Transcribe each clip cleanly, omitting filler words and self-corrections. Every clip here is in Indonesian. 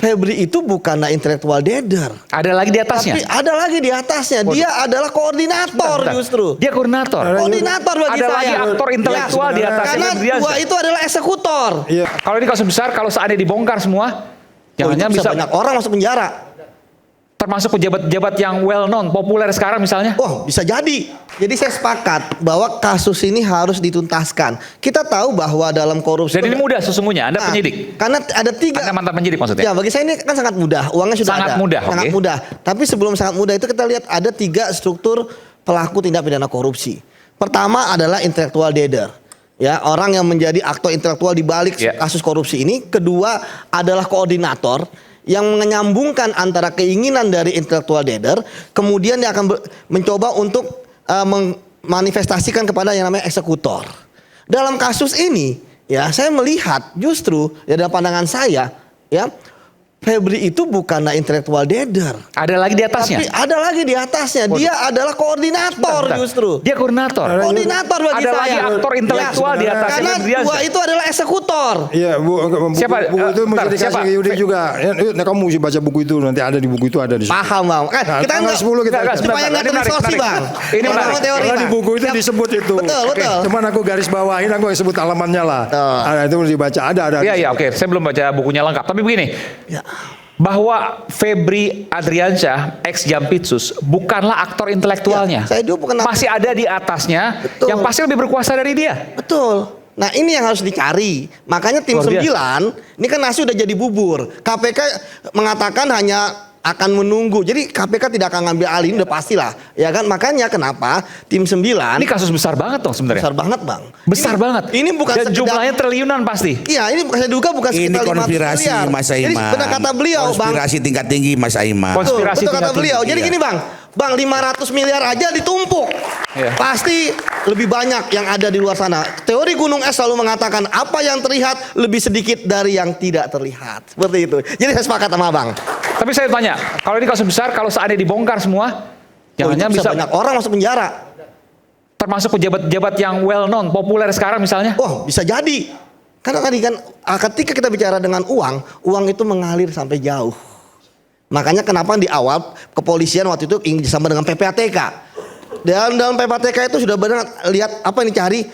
Febri itu bukanlah intelektual dader. Ada lagi di atasnya? Tapi ada lagi di atasnya. Dia adalah koordinator justru. Dia koordinator. Koordinator bagi ada saya. lagi aktor intelektual di atasnya. Karena dua itu adalah eksekutor. Iya. Kalau ini kasus besar, kalau seandainya dibongkar semua, jangan-jangan bisa banyak orang masuk penjara. termasuk pejabat-pejabat yang well known, populer sekarang misalnya. Oh, bisa jadi. Jadi saya sepakat bahwa kasus ini harus dituntaskan. Kita tahu bahwa dalam korupsi. Dan ini mudah sesungguhnya, Anda penyidik. Karena ada tiga. Anda mantan penyidik maksudnya? Ya, bagi saya ini kan sangat mudah. Uangnya sudah sangat ada. Mudah, sangat mudah. Tapi sebelum sangat mudah itu kita lihat ada tiga struktur pelaku tindak pidana korupsi. Pertama adalah intellectual dader. Ya, orang yang menjadi aktor intelektual di balik kasus korupsi ini. Kedua adalah koordinator yang menyambungkan antara keinginan dari intellectual dader, kemudian dia akan mencoba untuk memanifestasikan kepada yang namanya eksekutor. Dalam kasus ini, ya saya melihat justru ya dalam pandangan saya, ya Febri itu bukanlah intelektual dader. Ada lagi di atasnya? Tapi ada lagi di atasnya. Dia adalah koordinator justru. Dia koordinator. Koordinator bagi ada saya. Ada lagi aktor intelektual di atasnya. Karena dua itu adalah eksekutor. Iya, siapa? Buku itu mesti dikasih ke Yudi juga. Ya, kamu mesti baca buku itu, nanti ada di buku itu ada di situ. Paham, Bang. Nah, kita enggak 10 kita. supaya enggak terdistorsi, Bang. Ini menarik. Karena di buku itu disebut itu. Betul. Cuman aku garis bawahin, aku sebut alamannya lah. Ada itu dibaca, ada. Iya, oke. Saya belum baca bukunya lengkap. Tapi begini. Ya. Bahwa Febri Adriansyah ex Jampitsus bukanlah aktor intelektualnya. Ya, saya dulu bukan masih ada di atasnya. Betul. Yang pasti lebih berkuasa dari dia. Betul. Nah, ini yang harus dicari. Makanya tim 9 ini kan nasi udah jadi bubur. KPK mengatakan hanya akan menunggu. Jadi KPK tidak akan ngambil alih, ini udah pastilah. Ya kan? Makanya kenapa tim 9. Ini kasus besar banget dong sebenarnya. Besar banget, Bang. Besar banget. Ini bukan dan jumlahnya triliunan pasti. Iya, ini saya duga bukan sekitar 5 konspirasi miliar. Mas Aiman. Jadi benar kata beliau, Bang. Konspirasi tingkat tinggi Mas Aiman. Konspirasi betul kata beliau. Jadi iya. gini, Bang, 500 miliar aja ditumpuk. Iya. Pasti lebih banyak yang ada di luar sana. Teori gunung es selalu mengatakan apa yang terlihat lebih sedikit dari yang tidak terlihat. Seperti itu. Jadi saya sepakat sama Bang. Tapi saya tanya, kalau ini kasus besar, kalau seandainya dibongkar semua, jangan-jangan bisa banyak orang masuk penjara. Termasuk pejabat-pejabat yang well known, populer sekarang misalnya. Oh, bisa jadi. Karena tadi kan ketika kita bicara dengan uang itu mengalir sampai jauh. Makanya kenapa di awal kepolisian waktu itu ingin bersama dengan PPATK. Dalam PPATK itu sudah benar lihat apa yang dicari,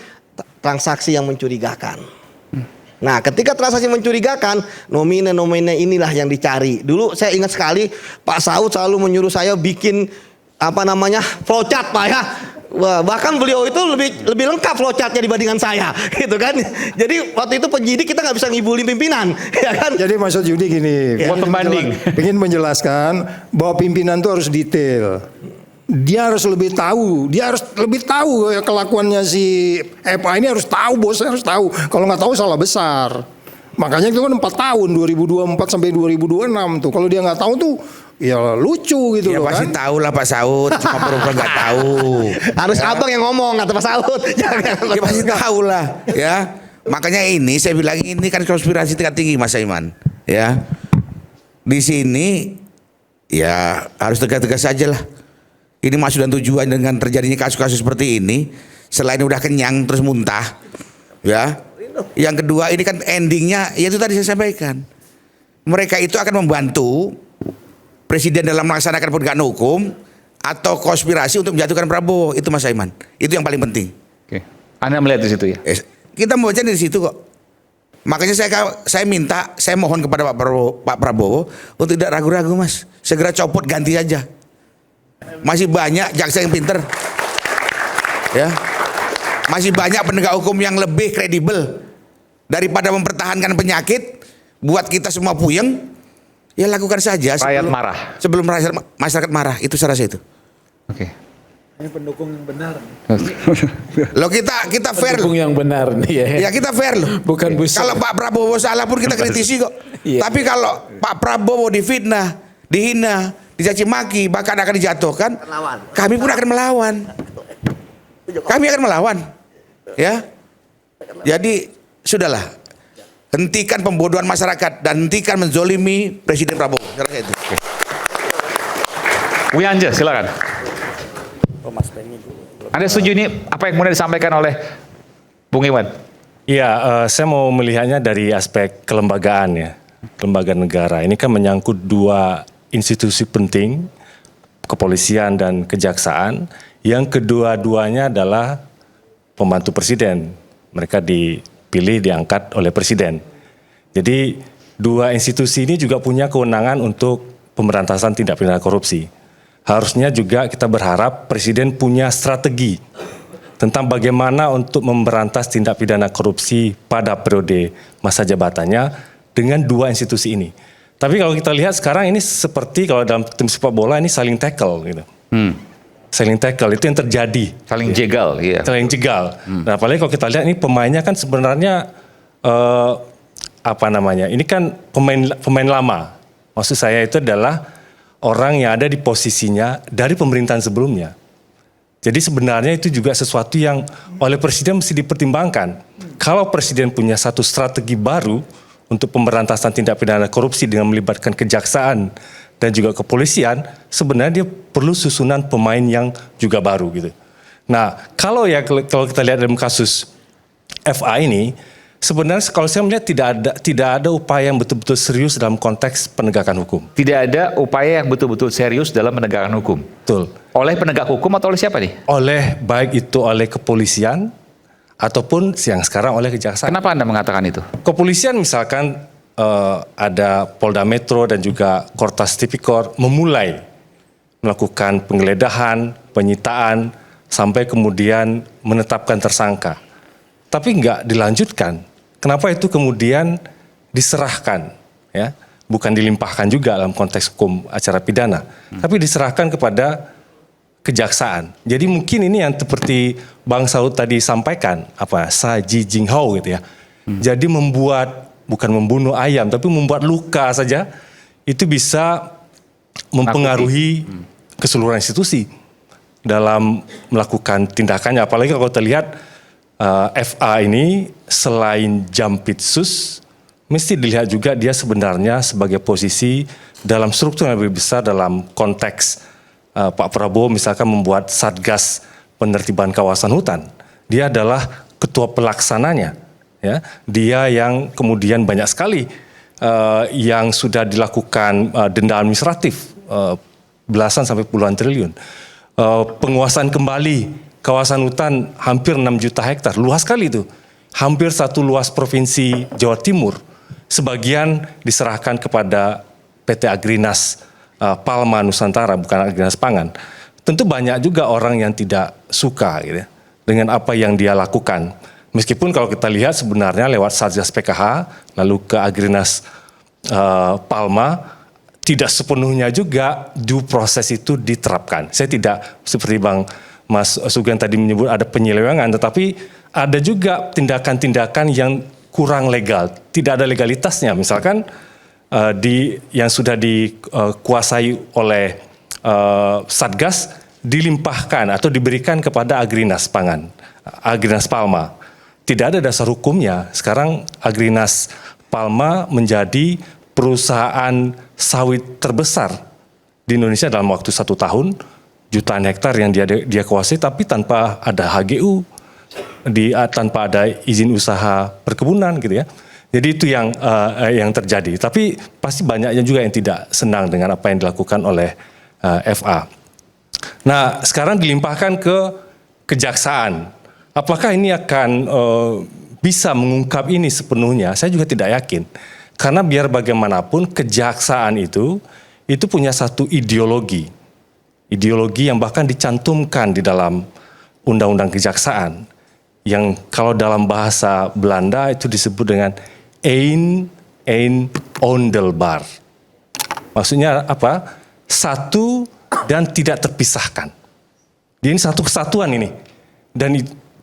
transaksi yang mencurigakan. Nah, ketika transaksi mencurigakan, nomine inilah yang dicari. Dulu saya ingat sekali Pak Saud selalu menyuruh saya bikin flowchart, Pak ya. Wah, bahkan beliau itu lebih lengkap flowchartnya dibandingkan saya, gitu kan. Jadi waktu itu penyidik kita nggak bisa ngibulin pimpinan, ya kan. Jadi maksud Yudi gini, buat pembanding. Ingin menjelaskan bahwa pimpinan itu harus detail. Dia harus lebih tahu kelakuannya si Epa ini, harus tahu, bosnya harus tahu. Kalau nggak tahu salah besar. Makanya itu kan 4 tahun 2024 sampai 2026 tuh. Kalau dia nggak tahu tuh ya lucu gitu ya, loh pasti kan. tahu lah Pak Saud, cuma pura-pura nggak tahu. Harus abang yang ngomong, kata Pak Saud. Ya pasti tahu lah, ya. Makanya ini saya bilang ini kan konspirasi tingkat tinggi Mas Aiman, ya. Di sini ya harus tegas-tegas saja lah. Ini maksud dan tujuan dengan terjadinya kasus-kasus seperti ini, selain udah kenyang terus muntah, ya. Yang kedua ini kan endingnya, ya itu tadi saya sampaikan. Mereka itu akan membantu Presiden dalam melaksanakan penegakan hukum atau konspirasi untuk menjatuhkan Prabowo, itu Mas Aiman. Itu yang paling penting. Oke. Anda melihat di situ ya? Kita membaca di situ kok. Makanya saya mohon kepada Pak Prabowo untuk tidak ragu-ragu Mas. Segera copot, ganti aja. Masih banyak jaksa yang pinter, ya. Masih banyak penegak hukum yang lebih kredibel daripada mempertahankan penyakit. Buat kita semua puyeng, ya lakukan saja. Rakyat marah. Sebelum masyarakat marah, itu saya rasa itu. Oke. Ini pendukung yang benar. Loh kita fair. Pendukung yang benar nih ya. Ya kita fair loh. Bukan busuk. Kalau Pak Prabowo salah pun kita kritisi kok. Iya. Tapi kalau Pak Prabowo difitnah, dihina, dicaci maki, bahkan akan dijatuhkan, kami pun akan melawan. Kami akan melawan. Ya. Jadi sudahlah. Hentikan pembodohan masyarakat dan hentikan menzolimi Presiden Prabowo. Saya rasa itu. Wianja, silakan. Anda setuju ini apa yang kemudian disampaikan oleh Bung Iwan? Iya, saya mau melihatnya dari aspek kelembagaan ya. lembaga negara. Ini kan menyangkut dua institusi penting, kepolisian dan kejaksaan, yang kedua-duanya adalah pembantu presiden. Mereka dipilih, diangkat oleh presiden. Jadi dua institusi ini juga punya kewenangan untuk pemberantasan tindak pidana korupsi. Harusnya juga kita berharap presiden punya strategi tentang bagaimana untuk memberantas tindak pidana korupsi pada periode masa jabatannya dengan dua institusi ini. Tapi kalau kita lihat sekarang ini seperti kalau dalam tim sepak bola ini saling tackle gitu. Saling tackle itu yang terjadi. Saling jegal, iya. Saling jegal. Nah, apalagi kalau kita lihat ini pemainnya kan sebenarnya ini kan pemain lama. Maksud saya itu adalah orang yang ada di posisinya dari pemerintahan sebelumnya. Jadi sebenarnya itu juga sesuatu yang oleh presiden mesti dipertimbangkan. Kalau presiden punya satu strategi baru untuk pemberantasan tindak pidana korupsi dengan melibatkan kejaksaan dan juga kepolisian, sebenarnya dia perlu susunan pemain yang juga baru gitu. Nah, kalau kita lihat dalam kasus FA ini, sebenarnya kalau saya melihat tidak ada upaya yang betul-betul serius dalam konteks penegakan hukum. Tidak ada upaya yang betul-betul serius dalam penegakan hukum. Betul. Oleh penegak hukum atau oleh siapa nih? Baik itu oleh kepolisian ataupun yang sekarang oleh kejaksaan. Kenapa Anda mengatakan itu? Kepolisian misalkan ada Polda Metro dan juga Kortas Tipikor memulai melakukan penggeledahan, penyitaan, sampai kemudian menetapkan tersangka. Tapi nggak dilanjutkan. Kenapa itu kemudian diserahkan, ya? Bukan dilimpahkan juga dalam konteks hukum acara pidana, tapi diserahkan kepada kejaksaan. Jadi mungkin ini yang seperti Bang Saud tadi sampaikan, Saji Jinghao gitu ya. Jadi bukan membunuh ayam, tapi membuat luka saja, itu bisa mempengaruhi keseluruhan institusi dalam melakukan tindakannya. Apalagi kalau terlihat FA ini selain Jampitsus, mesti dilihat juga dia sebenarnya sebagai posisi dalam struktur yang lebih besar dalam konteks Pak Prabowo misalkan membuat Satgas Penertiban Kawasan Hutan. Dia adalah ketua pelaksananya. Ya. Dia yang kemudian banyak sekali yang sudah dilakukan denda administratif belasan sampai puluhan triliun. Penguasaan kembali kawasan hutan hampir 6 juta hektar, luas sekali itu. Hampir satu luas provinsi Jawa Timur. Sebagian diserahkan kepada PT Agrinas Palma Nusantara, bukan Agrinas Pangan. Tentu banyak juga orang yang tidak suka gitu ya, dengan apa yang dia lakukan. Meskipun kalau kita lihat sebenarnya lewat Satgas PKH, lalu ke Agrinas Palma, tidak sepenuhnya juga due proses itu diterapkan. Saya tidak seperti Mas Sugeng tadi menyebut ada penyelewengan, tetapi ada juga tindakan-tindakan yang kurang legal, tidak ada legalitasnya. Misalkan yang sudah dikuasai oleh Satgas dilimpahkan atau diberikan kepada Agrinas Pangan, Agrinas Palma. Tidak ada dasar hukumnya. Sekarang Agrinas Palma menjadi perusahaan sawit terbesar di Indonesia dalam waktu 1 tahun, jutaan hektar yang dia kuasai, tapi tanpa ada HGU, tanpa ada izin usaha perkebunan gitu ya. Jadi itu yang terjadi. Tapi pasti banyaknya juga yang tidak senang dengan apa yang dilakukan oleh FA. Nah, sekarang dilimpahkan ke kejaksaan. Apakah ini akan bisa mengungkap ini sepenuhnya? Saya juga tidak yakin. Karena biar bagaimanapun kejaksaan itu punya satu ideologi. Ideologi yang bahkan dicantumkan di dalam undang-undang kejaksaan. Yang kalau dalam bahasa Belanda itu disebut dengan Een ondelbaar. Maksudnya apa? Satu dan tidak terpisahkan. Jadi ini satu kesatuan ini. Dan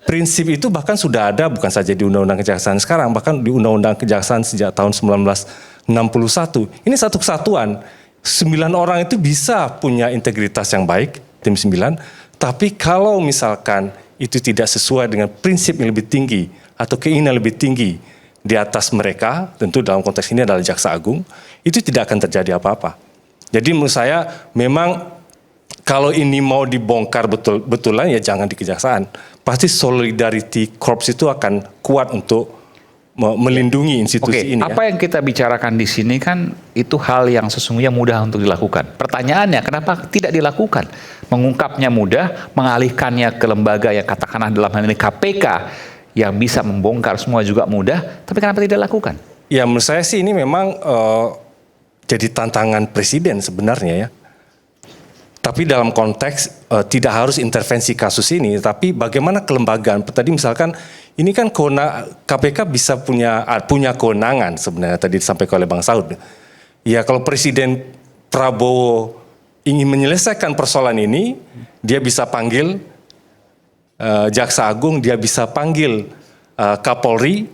prinsip itu bahkan sudah ada bukan saja di Undang-Undang Kejaksaan sekarang, bahkan di Undang-Undang Kejaksaan sejak tahun 1961. Ini satu kesatuan. 9 orang itu bisa punya integritas yang baik, tim 9. Tapi kalau misalkan itu tidak sesuai dengan prinsip yang lebih tinggi atau keinginan lebih tinggi di atas mereka, tentu dalam konteks ini adalah Jaksa Agung, itu tidak akan terjadi apa-apa. Jadi menurut saya memang kalau ini mau dibongkar betul-betulan ya jangan di kejaksaan. Pasti solidarity corps itu akan kuat untuk melindungi institusi Oke, ini. apa yang kita bicarakan di sini kan itu hal yang sesungguhnya mudah untuk dilakukan. Pertanyaannya, kenapa tidak dilakukan? Mengungkapnya mudah, mengalihkannya ke lembaga yang katakanlah dalam hal ini KPK yang bisa membongkar semua juga mudah, tapi kenapa tidak dilakukan? Ya menurut saya sih ini memang jadi tantangan presiden sebenarnya ya. Tapi dalam konteks tidak harus intervensi kasus ini, tapi bagaimana kelembagaan. Tadi misalkan ini kan KPK bisa punya kewenangan sebenarnya tadi disampaikan oleh Bang Saud. Ya kalau Presiden Prabowo ingin menyelesaikan persoalan ini, dia bisa panggil Jaksa Agung, dia bisa panggil Kapolri.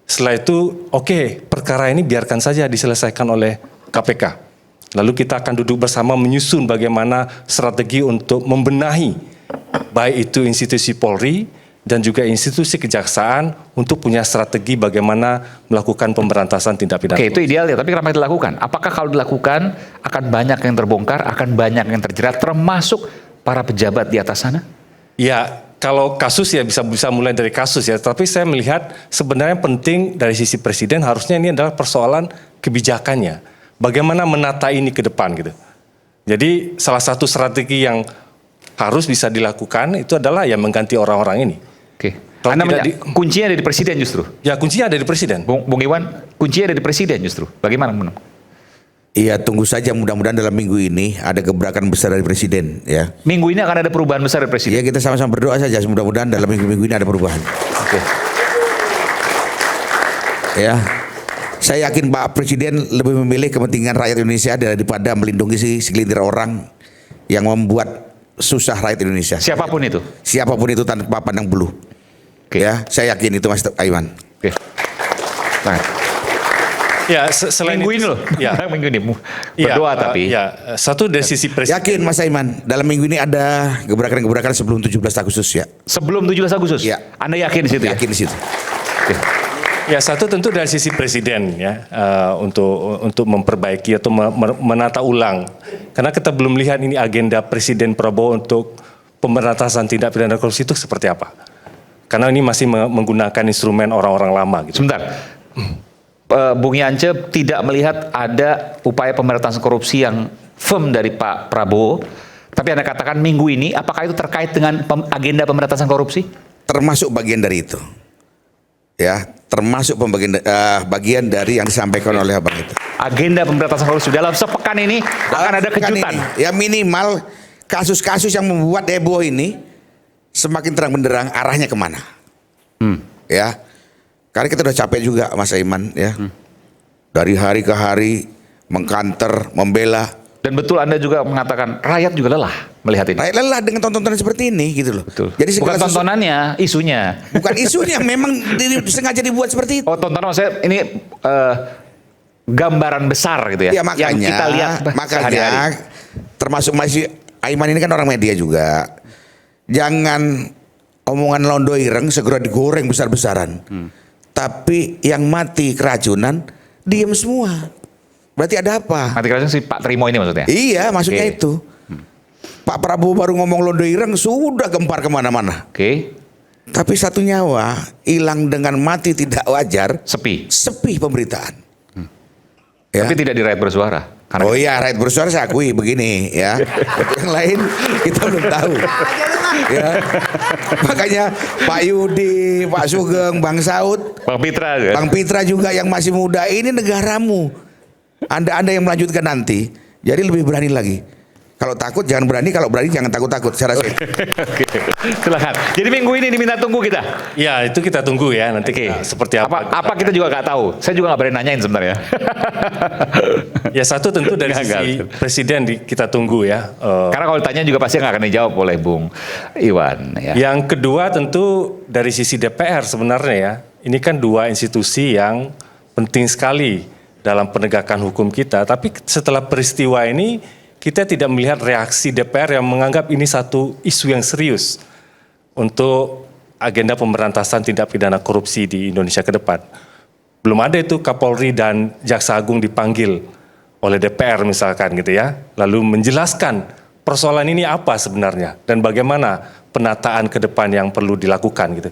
Setelah itu, oke, perkara ini biarkan saja diselesaikan oleh KPK. Lalu kita akan duduk bersama menyusun bagaimana strategi untuk membenahi baik itu institusi Polri dan juga institusi kejaksaan untuk punya strategi bagaimana melakukan pemberantasan tindak pidana. Oke, itu ideal ya, tapi kenapa dilakukan? Apakah kalau dilakukan akan banyak yang terbongkar, akan banyak yang terjerat, termasuk para pejabat di atas sana? Ya, kalau kasus ya bisa mulai dari kasus ya, tapi saya melihat sebenarnya penting dari sisi presiden harusnya ini adalah persoalan kebijakannya. Bagaimana menata ini ke depan gitu. Jadi salah satu strategi yang harus bisa dilakukan itu adalah ya mengganti orang-orang ini. Oke. Kalau Anda tidak kuncinya ada di presiden justru. Ya kuncinya ada di presiden. Bung Iwan, kuncinya ada di presiden justru. Bagaimana menurut? Iya, tunggu saja, mudah-mudahan dalam minggu ini ada gebrakan besar dari presiden ya. Minggu ini akan ada perubahan besar dari presiden. Ya kita sama-sama berdoa saja, mudah-mudahan dalam minggu-minggu ini ada perubahan. Oke. Ya. Saya yakin Pak Presiden lebih memilih kepentingan rakyat Indonesia daripada melindungi segelintir orang yang membuat susah rakyat Indonesia. Siapapun itu. Siapapun itu tanpa pandang bulu. Oke. Ya, saya yakin itu Mas Aiman. Oke. Nah, Ya selain minggu itu, ini loh. Ya. Minggu ini Ya, berdoa tapi. ya satu dari sisi presiden. Yakin Mas Aiman, dalam minggu ini ada gebrakan-gebrakan sebelum 17 Agustus ya. Sebelum 17 Agustus. Ya. Anda yakin di situ ya? Yakin di situ. Oke. Ya satu tentu dari sisi presiden ya untuk memperbaiki atau menata ulang karena kita belum lihat ini agenda Presiden Prabowo untuk pemberantasan tindak pidana korupsi itu seperti apa karena ini masih menggunakan instrumen orang-orang lama gitu. Sebentar. Bung Yance tidak melihat ada upaya pemberantasan korupsi yang firm dari Pak Prabowo, tapi Anda katakan minggu ini apakah itu terkait dengan agenda pemberantasan korupsi? Termasuk bagian dari itu. Ya, termasuk bagian dari yang disampaikan oleh Abang itu. Agenda pemberantasan korupsi dalam sepekan ini akan ada kejutan. Ini, ya minimal kasus-kasus yang membuat heboh ini semakin terang benderang arahnya kemana. Ya, karena kita udah capek juga Mas Aiman ya. Dari hari ke hari mengkanter, membela. Dan betul Anda juga mengatakan rakyat juga lelah melihat ini. Rakyat lelah dengan tontonan seperti ini gitu loh. Betul. Jadi Bukan segala tontonannya, isunya. bukan isunya, memang sengaja dibuat seperti itu. Oh, tontonan maksudnya ini gambaran besar gitu ya. Ya makanya, yang kita lihat sehari-hari. termasuk masih Aiman ini kan orang media juga. Jangan omongan londo ireng segera digoreng besar-besaran. Tapi yang mati keracunan diem semua. Berarti ada apa? Mati keracunan si Pak Trimo ini maksudnya? Iya, maksudnya Oke. itu. Pak Prabowo baru ngomong londo ireng sudah gempar kemana-mana. Oke, Tapi satu nyawa hilang dengan mati tidak wajar, sepi. sepi pemberitaan. Ya. Tapi tidak di rakyat bersuara. Karena Oh iya, rakyat bersuara saya akui begini ya. Yang lain kita belum tahu. Ya. Makanya Pak Yudi, Pak Sugeng, Bang Saud, Bang Pitra kan? Bang Pitra juga yang masih muda, ini negaramu. Anda yang melanjutkan nanti, jadi lebih berani lagi. Kalau takut jangan berani, kalau berani jangan takut-takut. Saya rasa. Oke, silakan. Jadi minggu ini diminta tunggu kita. Ya itu kita tunggu ya nanti Oke. seperti apa. Apa kita juga nggak tahu. Saya juga nggak berani nanyain sebenarnya. Ya satu tentu dari Enggak, sisi enggak. presiden kita tunggu ya. Karena kalau ditanya juga pasti nggak akan dijawab oleh Bung Iwan. Ya. Yang kedua tentu dari sisi DPR sebenarnya ya. Ini kan dua institusi yang penting sekali dalam penegakan hukum kita. Tapi setelah peristiwa ini kita tidak melihat reaksi DPR yang menganggap ini satu isu yang serius untuk agenda pemberantasan tindak pidana korupsi di Indonesia ke depan. Belum ada itu Kapolri dan Jaksa Agung dipanggil oleh DPR misalkan gitu ya. Lalu menjelaskan persoalan ini apa sebenarnya dan bagaimana penataan ke depan yang perlu dilakukan gitu.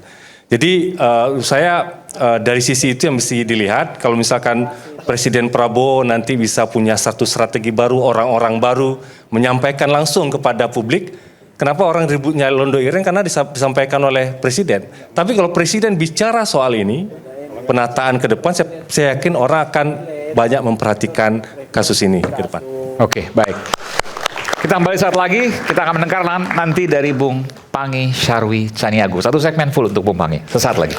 Jadi saya dari sisi itu yang mesti dilihat. Kalau misalkan Presiden Prabowo nanti bisa punya satu strategi baru, orang-orang baru menyampaikan langsung kepada publik. Kenapa orang ributnya Londo Ireng? Karena disampaikan oleh Presiden. Tapi kalau Presiden bicara soal ini, penataan ke depan, saya yakin orang akan banyak memperhatikan kasus ini ke depan. Oke, baik. Kita kembali saat lagi, kita akan mendengar nanti dari Bung Pangi Syarwi Caniago. Satu segmen full untuk Bung Pangi, sesaat lagi.